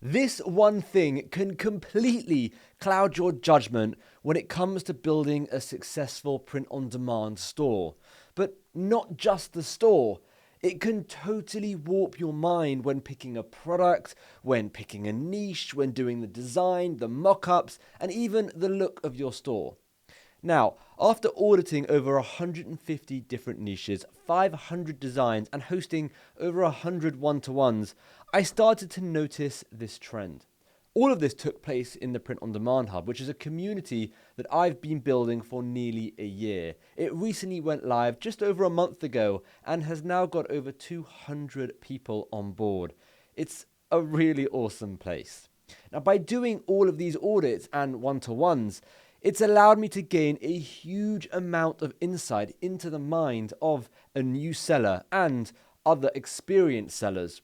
This one thing can completely cloud your judgment when it comes to building a successful print-on-demand store. But not just the store. It can totally warp your mind when picking a product, when picking a niche, when doing the design, the mock-ups, and even the look of your store. Now, after auditing over 150 different niches, 500 designs, and hosting over 100 one-to-ones, I started to notice this trend. All of this took place in the Print on Demand Hub, which is a community that I've been building for nearly a year. It recently went live just over a month ago and has now got over 200 people on board. It's a really awesome place. Now, by doing all of these audits and one-to-ones, it's allowed me to gain a huge amount of insight into the mind of a new seller and other experienced sellers.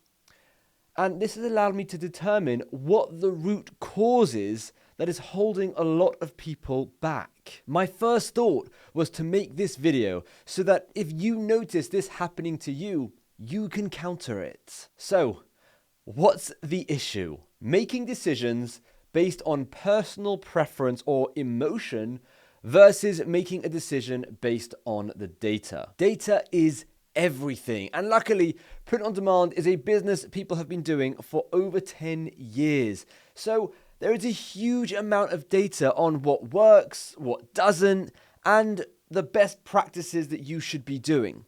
And this has allowed me to determine what the root cause is that is holding a lot of people back. My first thought was to make this video so that if you notice this happening to you, you can counter it. So, what's the issue? Making decisions based on personal preference or emotion versus making a decision based on the data. Data is everything. And luckily, print on demand is a business people have been doing for over 10 years. So there is a huge amount of data on what works, what doesn't, and the best practices that you should be doing.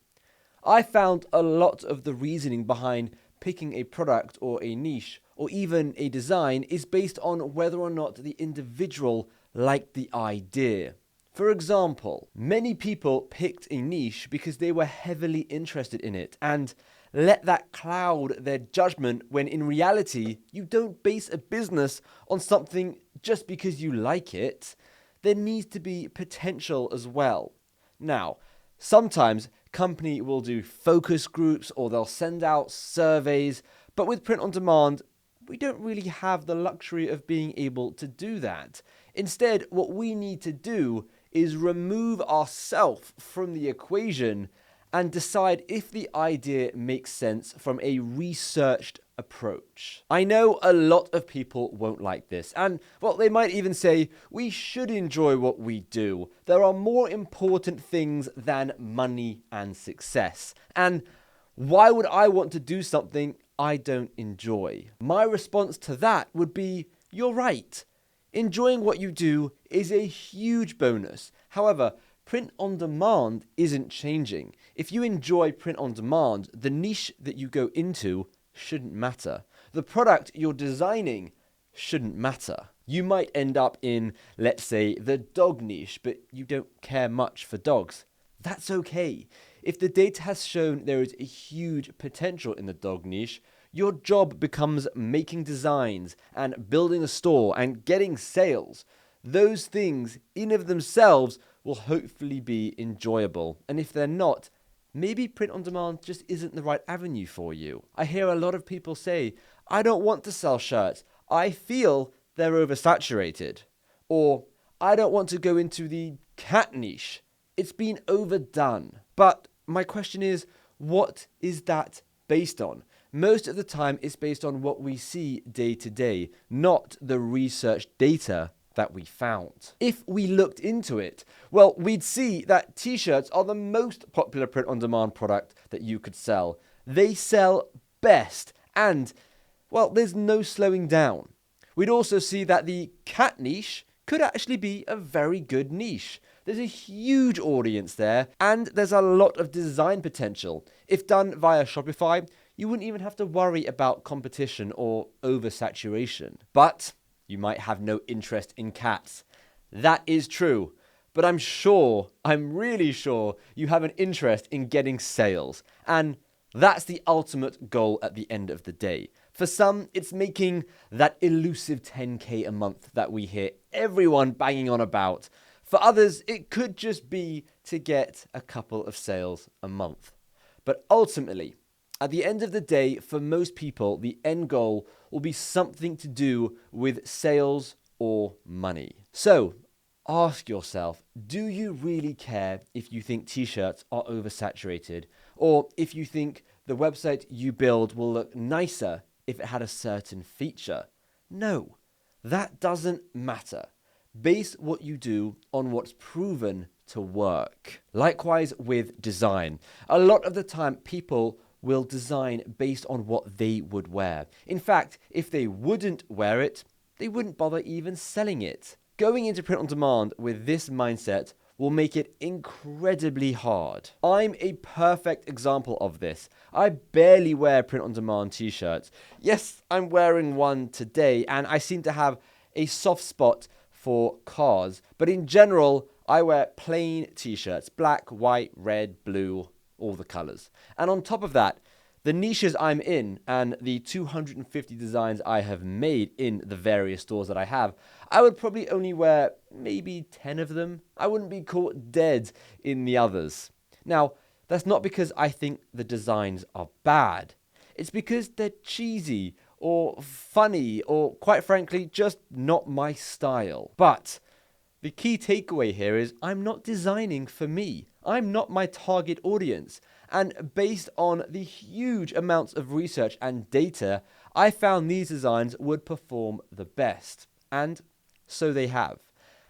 I found a lot of the reasoning behind picking a product or a niche or even a design is based on whether or not the individual liked the idea. For example, many people picked a niche because they were heavily interested in it and let that cloud their judgment when in reality, you don't base a business on something just because you like it. There needs to be potential as well. Now, sometimes company will do focus groups or they'll send out surveys, but with print on demand, we don't really have the luxury of being able to do that. Instead, what we need to do is remove ourselves from the equation and decide if the idea makes sense from a researched approach. I know a lot of people won't like this, and well, they might even say we should enjoy what we do. There are more important things than money and success. And why would I want to do something I don't enjoy? My response to that would be, you're right. Enjoying what you do is a huge bonus. However, print on demand isn't changing. If you enjoy print on demand, the niche that you go into shouldn't matter. The product you're designing shouldn't matter. You might end up in, let's say, the dog niche, but you don't care much for dogs. That's okay. If the data has shown there is a huge potential in the dog niche, your job becomes making designs and building a store and getting sales. Those things in of themselves will hopefully be enjoyable. And if they're not, maybe print on demand just isn't the right avenue for you. I hear a lot of people say, I don't want to sell shirts. I feel they're oversaturated. Or, I don't want to go into the cat niche. It's been overdone. But my question is, what is that based on? Most of the time, it's based on what we see day to day, not the research data that we found. If we looked into it, well, we'd see that t-shirts are the most popular print-on-demand product that you could sell. They sell best, and, well, there's no slowing down. We'd also see that the cat niche could actually be a very good niche. There's a huge audience there, and there's a lot of design potential. If done via Shopify, you wouldn't even have to worry about competition or oversaturation. But you might have no interest in cats. That is true. But I'm really sure you have an interest in getting sales. And that's the ultimate goal at the end of the day. For some, it's making that elusive 10K a month that we hear everyone banging on about. For others, it could just be to get a couple of sales a month. But ultimately, at the end of the day, for most people, the end goal will be something to do with sales or money. So ask yourself, do you really care if you think t-shirts are oversaturated, or if you think the website you build will look nicer if it had a certain feature? No, that doesn't matter. Base what you do on what's proven to work. Likewise with design. A lot of the time, people will design based on what they would wear. In fact, if they wouldn't wear it, they wouldn't bother even selling it. Going into print on demand with this mindset will make it incredibly hard. I'm a perfect example of this. I barely wear print on demand t-shirts. Yes, I'm wearing one today, and I seem to have a soft spot for cars, but in general, I wear plain t-shirts, black, white, red, blue, all the colors. And on top of that, the niches I'm in and the 250 designs I have made in the various stores that I have, I would probably only wear maybe 10 of them. I wouldn't be caught dead in the others. Now, that's not because I think the designs are bad. It's because they're cheesy or funny or, quite frankly, just not my style. But the key takeaway here is I'm not designing for me. I'm not my target audience. And based on the huge amounts of research and data, I found these designs would perform the best. And so they have.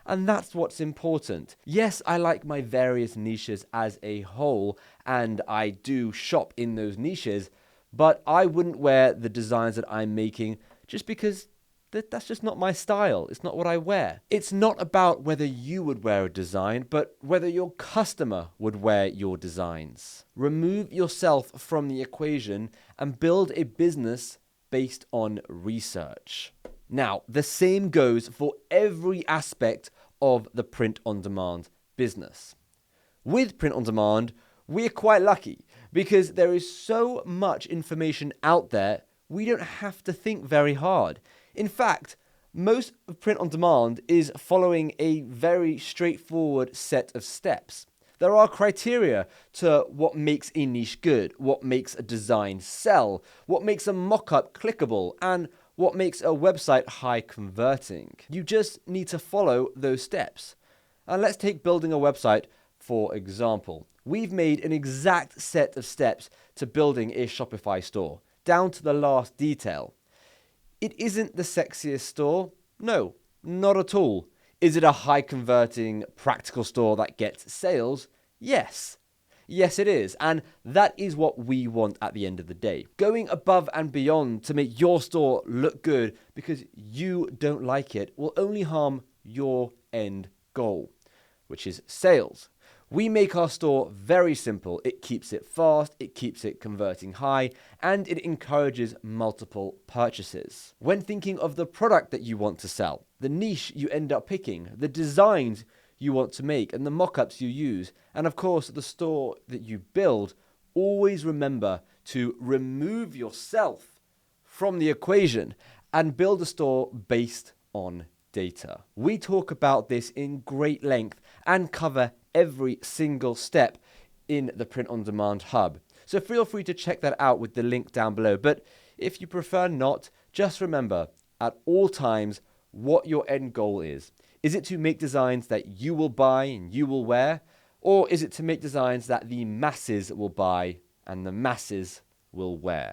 And that's what's important. Yes, I like my various niches as a whole, and I do shop in those niches, but I wouldn't wear the designs that I'm making just because that's just not my style. It's not what I wear. It's not about whether you would wear a design, but whether your customer would wear your designs. Remove yourself from the equation and build a business based on research. Now, the same goes for every aspect of the print-on-demand business. With print-on-demand, we're quite lucky because there is so much information out there, we don't have to think very hard. In fact, most of print-on-demand is following a very straightforward set of steps. There are criteria to what makes a niche good, what makes a design sell, what makes a mock-up clickable, and what makes a website high converting. You just need to follow those steps. And let's take building a website for example. We've made an exact set of steps to building a Shopify store, down to the last detail. It isn't the sexiest store. No, not at all. Is it a high converting practical store that gets sales? Yes. Yes, it is. And that is what we want at the end of the day. Going above and beyond to make your store look good because you don't like it will only harm your end goal, which is sales. We make our store very simple. It keeps it fast, it keeps it converting high, and it encourages multiple purchases. When thinking of the product that you want to sell, the niche you end up picking, the designs you want to make, and the mock-ups you use, and of course the store that you build, always remember to remove yourself from the equation and build a store based on data. We talk about this in great length and cover every single step in the Print on Demand Hub. So feel free to check that out with the link down below. But if you prefer not, just remember at all times what your end goal is. Is it to make designs that you will buy and you will wear? Or is it to make designs that the masses will buy and the masses will wear?